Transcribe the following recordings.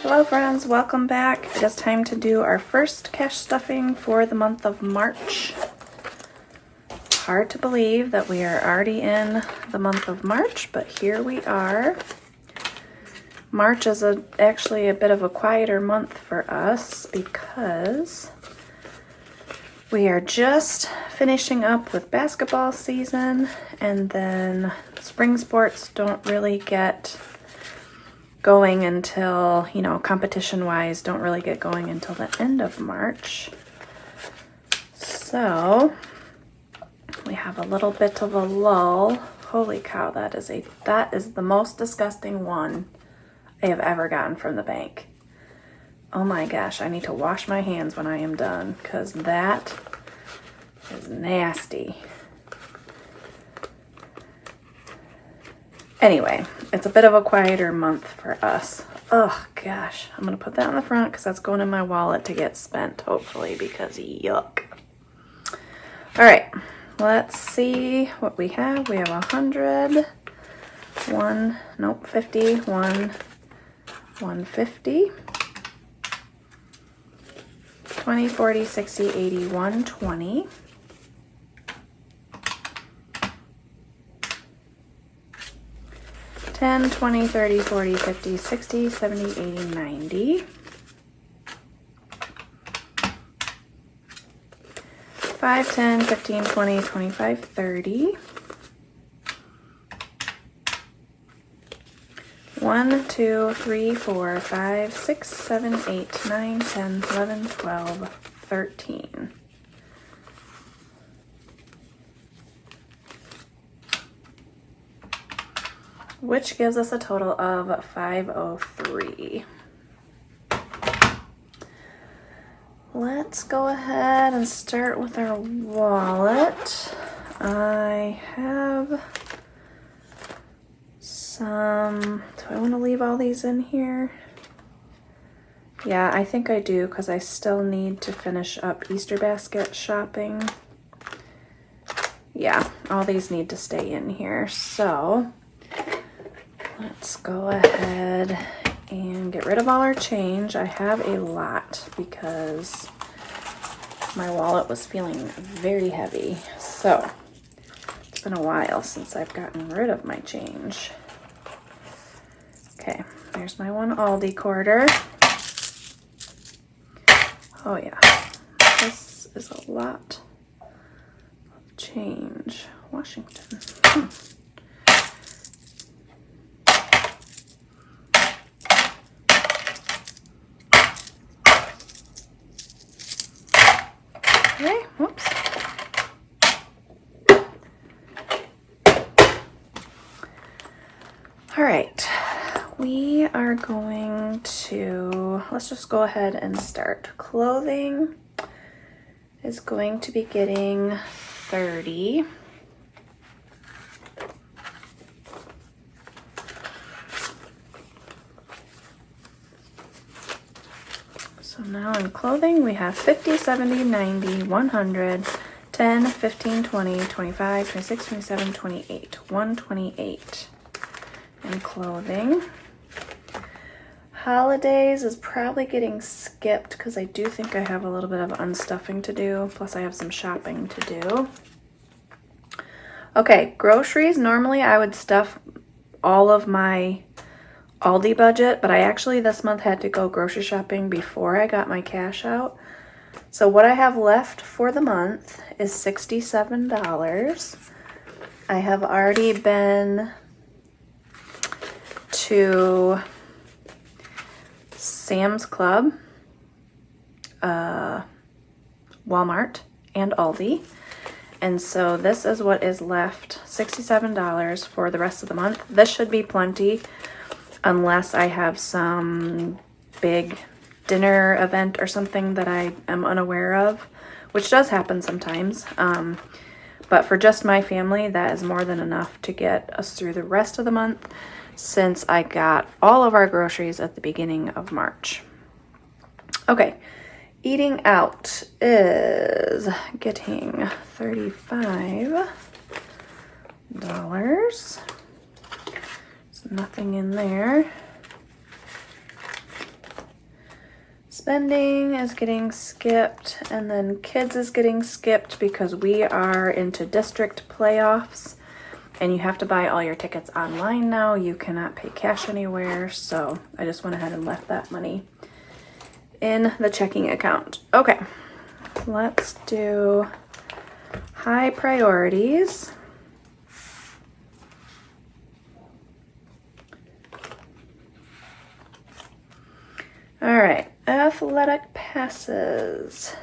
Hello friends, welcome back. It is time to do our first cash stuffing for the month of March. Hard to believe that we are already in the month of March, but here we are. March is actually a bit of a quieter month for us because we are just finishing up with basketball season, and then spring sports don't really get going until, competition-wise, don't really get going until the end of March. So we have a little bit of a lull. Holy cow, that is the most disgusting one I have ever gotten from the bank. Oh my gosh, I need to wash my hands when I am done because that is nasty. Anyway, it's a bit of a quieter month for us. Oh gosh, I'm gonna put that in the front because that's going in my wallet to get spent, hopefully, because yuck. All right, let's see what we have. We have 100, 50, 150, 20, 40, 60, 80, 120. 10, 20, 30, 40, 50, 60, 70, 80, 90. 5, 10, 15, 20, 25, 30. 1, 2, 3, 4, 5, 6, 7, 8, 9, 10, 11, 12, 13. Which gives us a total of 503. Let's go ahead and start with our wallet. I have some, do I want to leave all these in here? Yeah, I think I do because I still need to finish up Easter basket shopping. Yeah, all these need to stay in here. So let's go ahead and get rid of all our change. I have a lot because my wallet was feeling very heavy. So it's been a while since I've gotten rid of my change. Okay, there's my one Aldi quarter. Oh yeah, this is a lot of change. Washington. Okay, whoops. All right, we are going to, let's just go ahead and start. Clothing is going to be getting 30. So now in clothing, we have 50, 70, 90, 100, 10, 15, 20, 25, 26, 27, 28, 128 in clothing. Holidays is probably getting skipped because I do think I have a little bit of unstuffing to do, plus I have some shopping to do. Okay, groceries, normally I would stuff all of my Aldi budget, but I actually this month had to go grocery shopping before I got my cash out. So what I have left for the month is $67. I have already been to Sam's Club, Walmart, and Aldi. And so this is what is left, $67 for the rest of the month. This should be plenty unless I have some big dinner event or something that I am unaware of, which does happen sometimes. But for just my family, that is more than enough to get us through the rest of the month since I got all of our groceries at the beginning of March. Okay, eating out is getting $35. There's nothing in there. Spending is getting skipped, and then kids is getting skipped because we are into district playoffs and you have to buy all your tickets online now. You cannot pay cash anywhere, so I just went ahead and left that money in the checking account. Okay, let's do high priorities. All right, athletic passes,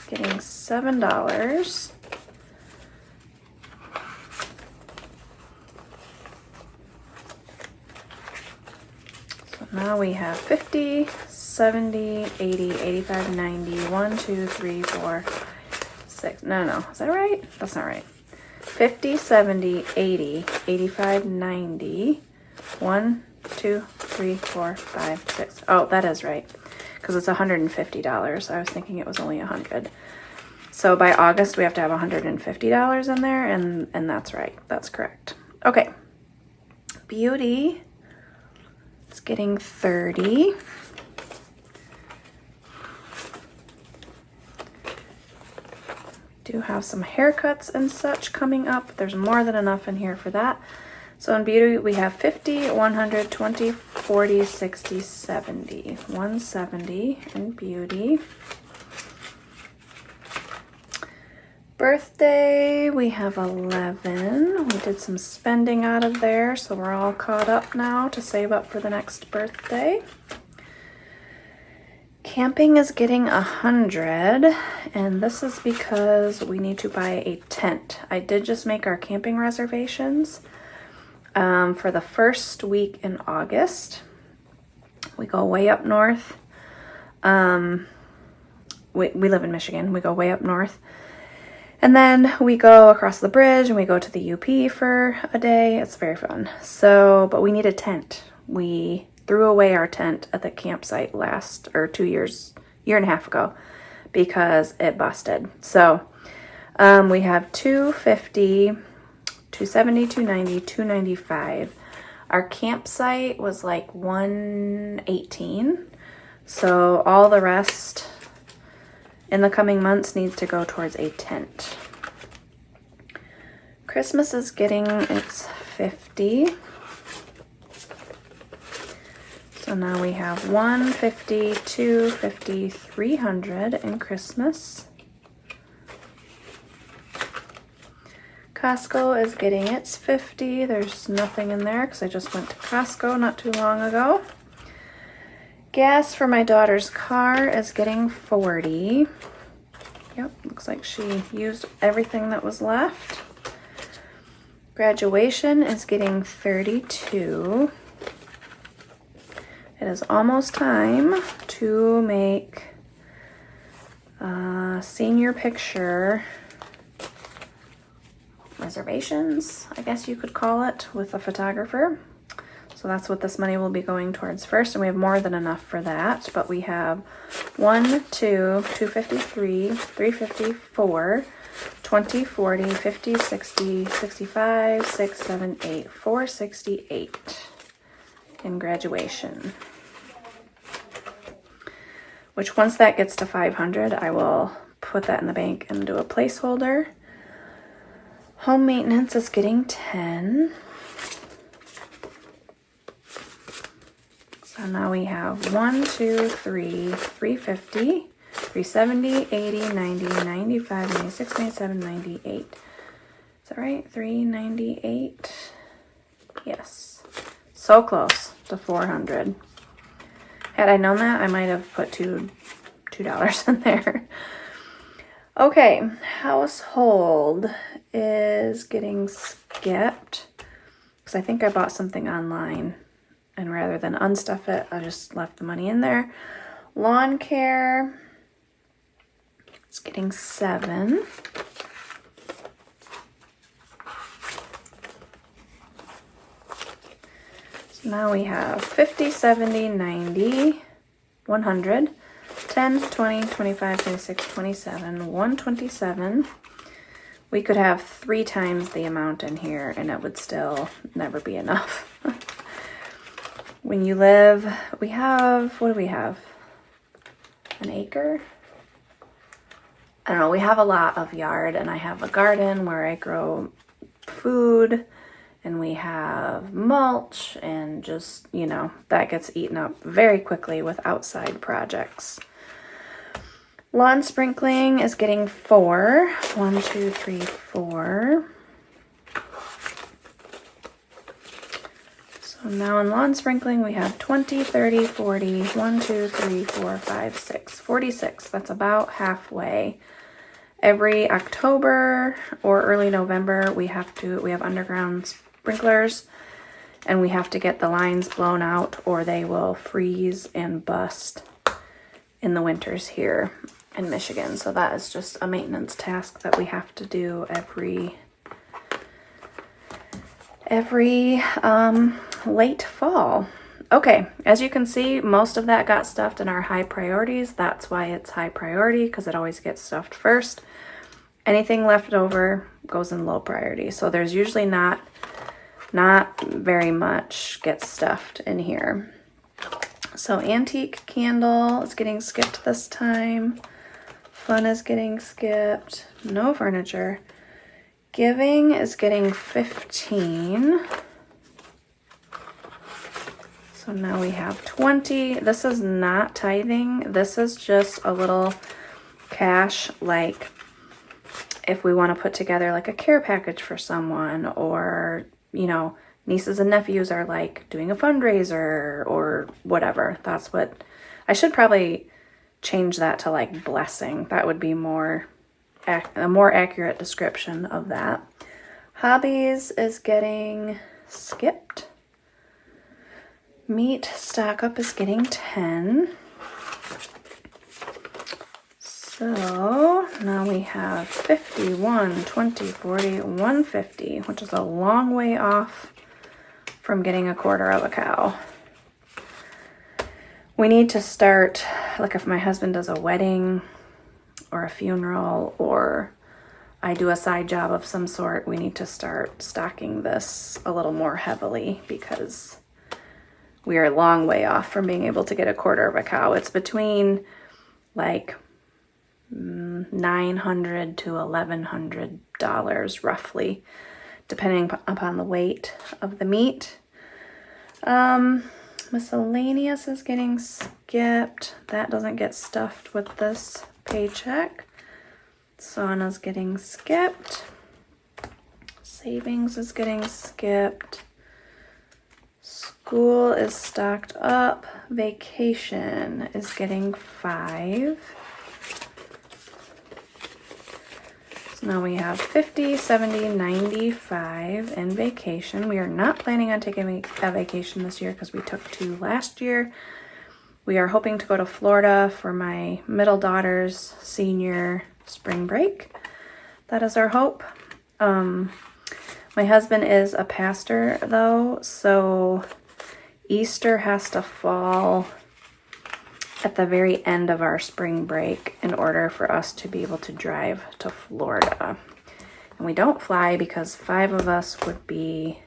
getting $7. So now we have 50, 70, 80, 85, 90, 1, 2, 3, 4, 6. No, is that right? That's not right. 50, 70, 80, 85, 90, 1, 2, 3, 4, 5, 6. Oh, that is right, because it's $150. I was thinking it was only $100. So by August, we have to have $150 in there, and that's right. That's correct. Okay. Beauty is getting 30. Do have some haircuts and such coming up. There's more than enough in here for that. So in beauty, we have 50, 100, 20, 40, 60, 70. 170 in beauty. Birthday, we have 11. We did some spending out of there, so we're all caught up now to save up for the next birthday. Camping is getting 100, and this is because we need to buy a tent. I did just make our camping reservations for the first week in August. We go way up north. We live in Michigan. We go way up north. And then we go across the bridge and we go to the UP for a day. It's very fun. So, but we need a tent. We threw away our tent at the campsite year and a half ago because it busted. So we have 250, 270, 290, 295. Our campsite was like 118. So all the rest in the coming months needs to go towards a tent. Christmas is getting its 50. So now we have 150, 250, 300 in Christmas. Costco is getting its 50. There's nothing in there because I just went to Costco not too long ago. Gas for my daughter's car is getting 40. Yep, looks like she used everything that was left. Graduation is getting 32. It is almost time to make senior picture reservations, I guess you could call it, with a photographer. So that's what this money will be going towards first, and we have more than enough for that. But we have 1, 2, 253, 350, 4, 20, 40, 50, 60, 65, 6, 7, 8, 468 in graduation. Which once that gets to 500, I will put that in the bank and do a placeholder. Home maintenance is getting 10. So now we have 1, 2, 3, 350, 370, 80, 90, 95, 96, 97, 98. Is that right? 398. Yes. So close to 400. Had I known that, I might have put $2 in there. Okay, household is getting skipped because I think I bought something online, and rather than unstuff it, I just left the money in there. Lawn care is getting 7. So now we have 50, 70, 90, 100, 10, 20, 25, 26, 27, 127. We could have 3 times the amount in here and it would still never be enough. When you live, we have, what do we have? an acre. I don't know, we have a lot of yard, and I have a garden where I grow food, and we have mulch, and just, you know, that gets eaten up very quickly with outside projects. Lawn sprinkling is getting 4. 1, 2, 3, 4. So now in lawn sprinkling, we have 20, 30, 40, 1, 2, 3, 4, 5, 6, 46. That's about halfway. Every October or early November, we have underground sprinklers, and we have to get the lines blown out or they will freeze and bust in the winters here in Michigan. So that is just a maintenance task that we have to do every late fall. Okay, as you can see, most of that got stuffed in our high priorities. That's why it's high priority, because it always gets stuffed first. Anything left over goes in low priority. So there's usually not very much gets stuffed in here. So antique candle is getting skipped this time. Fun is getting skipped. No furniture. Giving is getting 15. So now we have 20. This is not tithing. This is just a little cash, like if we want to put together like a care package for someone, or, you know, nieces and nephews are like doing a fundraiser or whatever. That's what I should probably change that to, like blessing. That would be a more accurate description of that. Hobbies is getting skipped. Meat stock up is getting 10. So now we have 51, 20, 40, 150, which is a long way off from getting a quarter of a cow. We need to start, like if my husband does a wedding or a funeral, or I do a side job of some sort, we need to start stocking this a little more heavily, because we are a long way off from being able to get a quarter of a cow. It's between like $900 to $1,100 roughly, depending upon the weight of the meat. Miscellaneous is getting skipped. That doesn't get stuffed with this paycheck. Sauna's getting skipped. Savings is getting skipped. School is stocked up. Vacation is getting 5. So now we have 50, 70, 95 in vacation. We are not planning on taking a vacation this year because we took 2 last year. We are hoping to go to Florida for my middle daughter's senior spring break. That is our hope. My husband is a pastor though, so Easter has to fall at the very end of our spring break in order for us to be able to drive to Florida. And we don't fly because 5 of us would be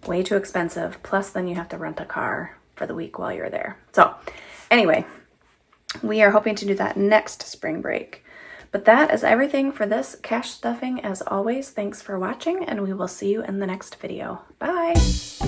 way too expensive. Plus then you have to rent a car for the week while you're there. So anyway, we are hoping to do that next spring break. But that is everything for this cash stuffing. As always, thanks for watching, and we will see you in the next video. Bye!